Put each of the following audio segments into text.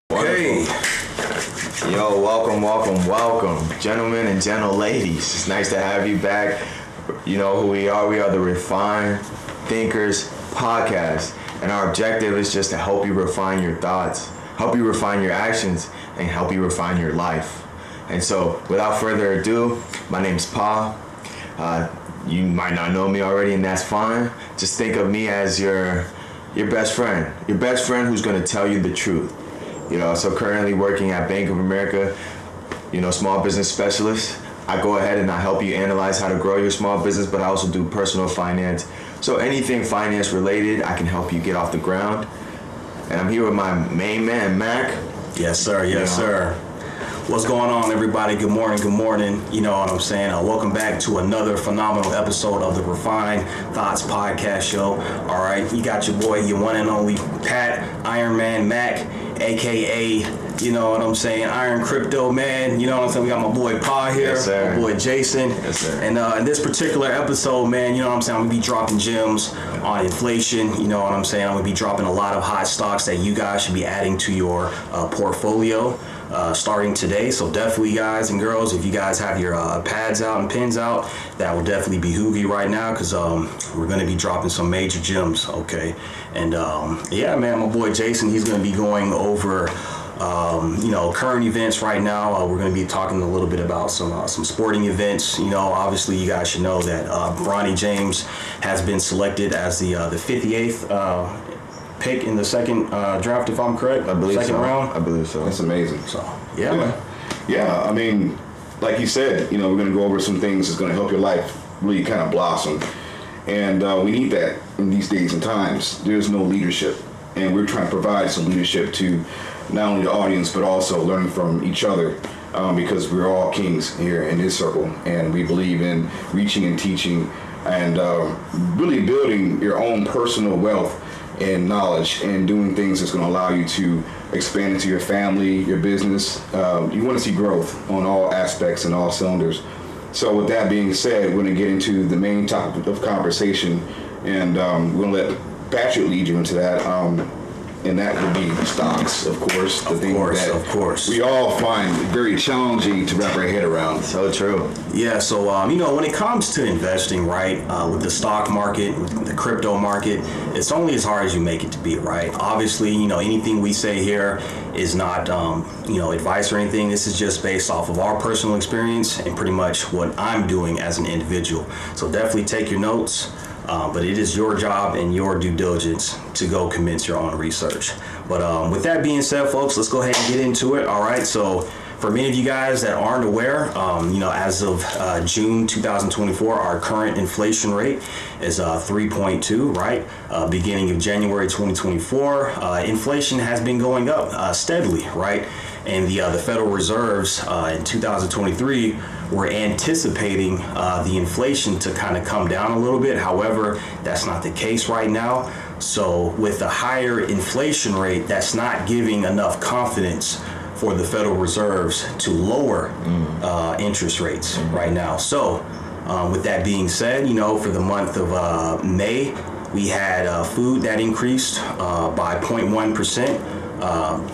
Hey, yo, welcome, gentlemen and gentle ladies. It's nice to have you back. You know who we are. We are the Refined Thinkers Podcast, and our objective is just to help you refine your thoughts, help you refine your actions, and help you refine your life. And so, without further ado, my name's Pa. You might not know me already, and that's fine. Just think of me as your best friend who's going to tell you the truth. You know, so currently working at Bank of America, small business specialist. I go ahead and I help you analyze how to grow your small business, but I also do personal finance. So anything finance related, I can help you get off the ground. And I'm here with my main man, Mac. Yes, sir. Yes, sir. What's going on, everybody? Good morning. You know what I'm saying? Welcome back to another phenomenal episode of the Refined Thoughts Podcast Show. All right, you got your boy, your one and only Pat, Ironman Mac, a.k.a., you know what I'm saying, Iron Crypto Man. You know what I'm saying? We got my boy Pa here, yes, sir. My boy Jason. Yes, sir. And in this particular episode, man, you know what I'm saying, I'm going to be dropping gems on inflation. You know what I'm saying? I'm going to be dropping a lot of hot stocks that you guys should be adding to your portfolio. Starting today. So definitely, guys and girls, if you guys have your pads out and pens out, that will definitely behoove you right now, because we're going to be dropping some major gems. Okay. And yeah, man, my boy Jason, he's going to be going over current events right now. We're going to be talking a little bit about some sporting events. You know, obviously you guys should know that Bronny James has been selected as the 58th pick in the second draft, if I'm correct. I believe second so. round. I believe so. That's amazing. So yeah, man. Yeah, I mean, like you said, we're going to go over some things that's going to help your life really kind of blossom. And we need that in these days and times. There's no leadership. And we're trying to provide some leadership to not only the audience, but also learning from each other, because we're all kings here in this circle. And we believe in reaching and teaching and really building your own personal wealth and knowledge, and doing things that's going to allow you to expand into your family, your business. You want to see growth on all aspects and all cylinders. So with that being said, we're going to get into the main topic of conversation, and we're going to let Patrick lead you into that. And that would be stocks, of course. Of course. We all find very challenging to wrap our head around. So true. Yeah, so, when it comes to investing, right, with the stock market, with the crypto market, it's only as hard as you make it to be, right? Obviously, anything we say here is not, advice or anything. This is just based off of our personal experience and pretty much what I'm doing as an individual. So definitely take your notes. But it is your job and your due diligence to go commence your own research. But with that being said, folks, let's go ahead and get into it. All right. So for many of you guys that aren't aware, as of June 2024, our current inflation rate is 3.2, right? Beginning of January 2024, inflation has been going up steadily, right? And the Federal Reserves in 2023 we're anticipating the inflation to kind of come down a little bit. However, that's not the case right now. So with a higher inflation rate, that's not giving enough confidence for the Federal Reserves to lower interest rates right now. So with that being said, for the month of May, we had food that increased by 0.1%.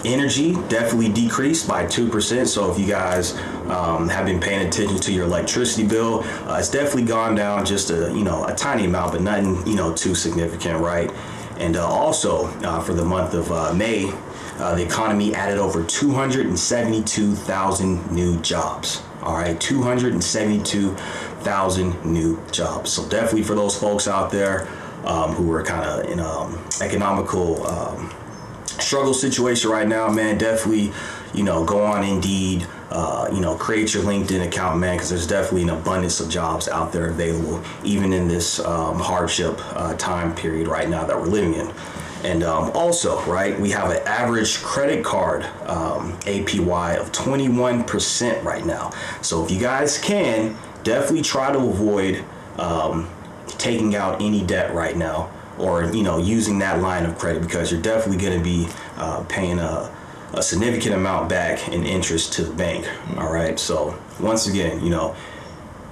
Energy definitely decreased by 2%. So if you guys have been paying attention to your electricity bill, it's definitely gone down just a tiny amount, but nothing too significant, right? And also for the month of May, the economy added over 272,000 new jobs. All right, 272,000 new jobs. So definitely for those folks out there who are kind of in economical struggle situation right now, man, definitely, go on Indeed, create your LinkedIn account, man, because there's definitely an abundance of jobs out there available, even in this hardship time period right now that we're living in. And also, right, we have an average credit card APY of 21% right now. So if you guys can, definitely try to avoid taking out any debt right now, or using that line of credit, because you're definitely going to be paying a significant amount back in interest to the bank. All right, so once again,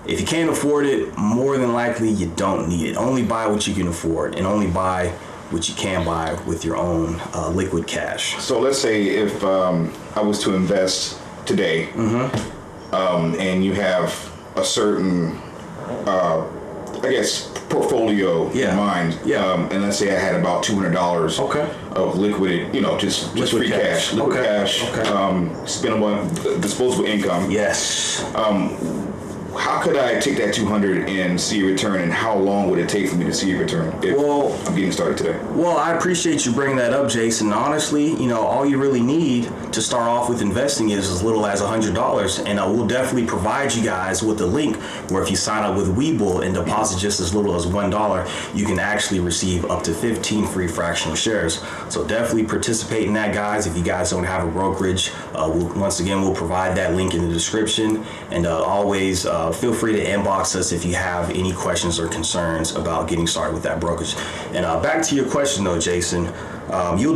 if you can't afford it, more than likely you don't need it. Only buy what you can afford, and only buy which you can buy with your own liquid cash. So let's say if I was to invest today, and you have a certain, I guess, portfolio in mind, and let's say I had about $200 of liquid, just free cash, liquid cash, spendable, disposable income. Yes. How could I take that 200 and see a return, and how long would it take for me to see a return if I'm getting started today? Well, I appreciate you bringing that up, Jason. Honestly, all you really need to start off with investing is as little as $100, and we'll definitely provide you guys with a link where if you sign up with Webull and deposit just as little as $1, you can actually receive up to 15 free fractional shares. So definitely participate in that, guys. If you guys don't have a brokerage, once again, we'll provide that link in the description, and always feel free to inbox us if you have any questions or concerns about getting started with that brokerage. And back to your question though, Jason, you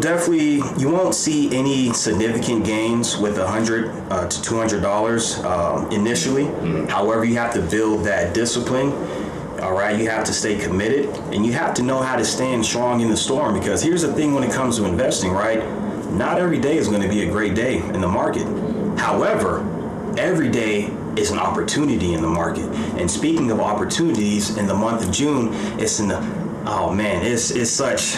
won't see any significant gains with $100 to $200 initially. However, you have to build that discipline. All right, you have to stay committed, and you have to know how to stand strong in the storm, because here's the thing when it comes to investing, right? Not every day is going to be a great day in the market. However, every day is an opportunity in the market. And speaking of opportunities, in the month of June, it's such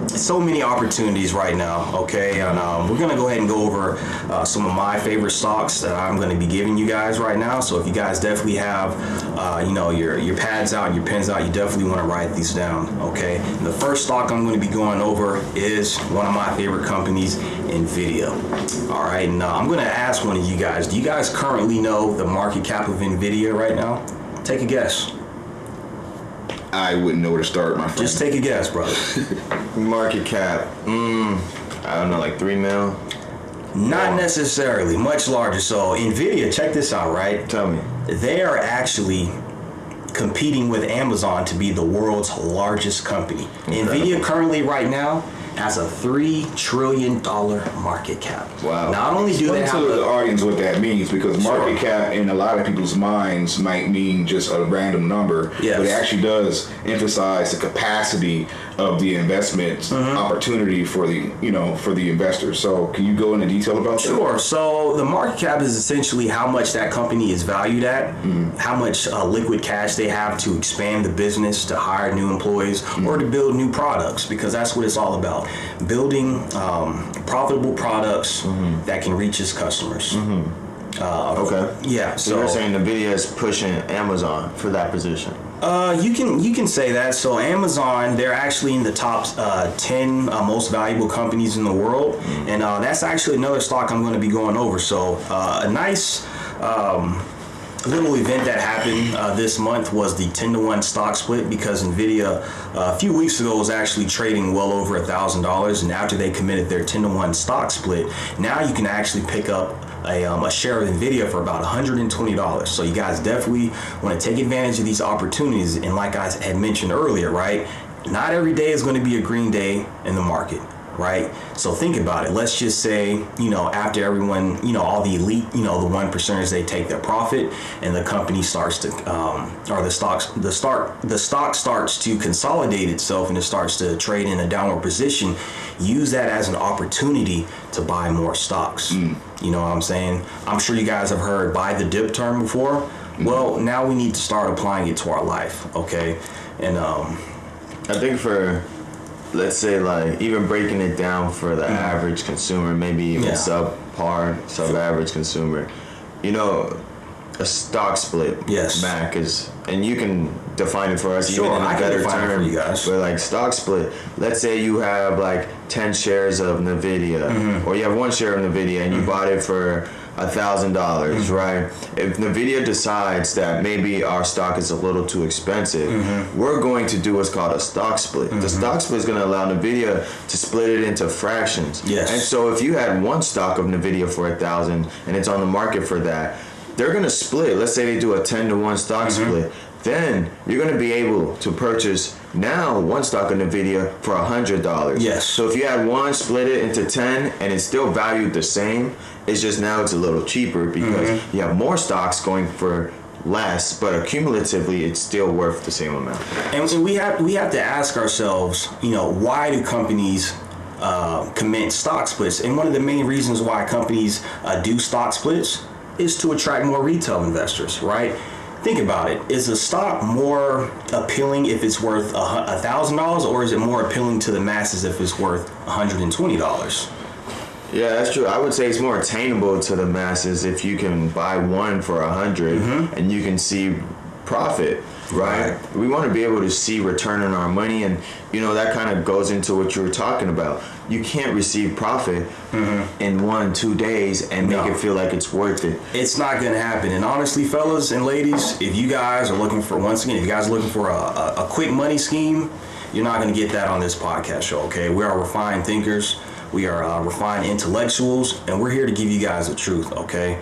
so many opportunities right now, okay? And we're gonna go ahead and go over some of my favorite stocks that I'm gonna be giving you guys right now. So if you guys definitely have your pads out, your pens out, you definitely want to write these down, okay? And the first stock I'm going to be going over is one of my favorite companies, Nvidia. All right, and I'm going to ask one of you guys, do you guys currently know the market cap of Nvidia right now? Take a guess. I wouldn't know where to start, my friend. Just take a guess, brother. Market cap, I don't know, like 3 mil? Not necessarily, much larger. So Nvidia, check this out, right? Tell me. They are actually competing with Amazon to be the world's largest company. Incredible. Nvidia currently right now has a $3 trillion market cap. Wow. Not only do they have to the audience what that means, because market cap in a lot of people's minds might mean just a random number, but it actually does emphasize the capacity of the investment opportunity for the investors. So can you go into detail about that? Sure. So the market cap is essentially how much that company is valued at, how much liquid cash they have to expand the business, to hire new employees, or to build new products, because that's what it's all about. Building profitable products that can reach its customers. Okay. Yeah. So you're saying Nvidia is pushing Amazon for that position? You can say that. So Amazon, they're actually in the top 10 most valuable companies in the world, and that's actually another stock I'm going to be going over. So a nice little event that happened this month was the 10-to-1 stock split, because Nvidia a few weeks ago was actually trading well over $1,000, and after they committed their 10-to-1 stock split, now you can actually pick up a share of Nvidia for about $120. So you guys definitely want to take advantage of these opportunities. And like I had mentioned earlier, right, not every day is going to be a green day in the market, right? So think about it. Let's just say, after everyone, all the elite, the 1%ers, they take their profit, and the company starts to, or the stock starts to consolidate itself, and it starts to trade in a downward position. Use that as an opportunity to buy more stocks. You know what I'm saying? I'm sure you guys have heard buy the dip term before. Well, now we need to start applying it to our life, okay? And I think for, let's say, like, even breaking it down for the average consumer, maybe even sub-average consumer, a stock split, Mac, is, and you can define it for us even in a better term, you guys. But like stock split, let's say you have like 10 shares of Nvidia, or you have 1 share of Nvidia, and you bought it for $1,000, right? If Nvidia decides that maybe our stock is a little too expensive, we're going to do what's called a stock split. The stock split is going to allow Nvidia to split it into fractions. And so if you had 1 stock of Nvidia for $1,000 and it's on the market for that, they're going to split. Let's say they do a 10-to-1 stock split. Then you're going to be able to purchase now 1 stock of Nvidia for $100. So if you had 1, split it into 10, and it's still valued the same, it's just now it's a little cheaper because you have more stocks going for less, but accumulatively it's still worth the same amount. And we have to ask ourselves, why do companies commit stock splits? And one of the main reasons why companies do stock splits is to attract more retail investors, right? Think about it. Is a stock more appealing if it's worth $1,000, or is it more appealing to the masses if it's worth $120? Yeah, that's true. I would say it's more attainable to the masses if you can buy one for $100 and you can see profit, right? We want to be able to see return on our money, and that kind of goes into what you were talking about. You can't receive profit in 1-2 days and make it feel like it's worth it. It's not going to happen. And honestly, fellas and ladies, if you guys are looking for, a quick money scheme, you're not going to get that on this podcast show, okay? We are refined thinkers. We are refined intellectuals, and we're here to give you guys the truth, okay?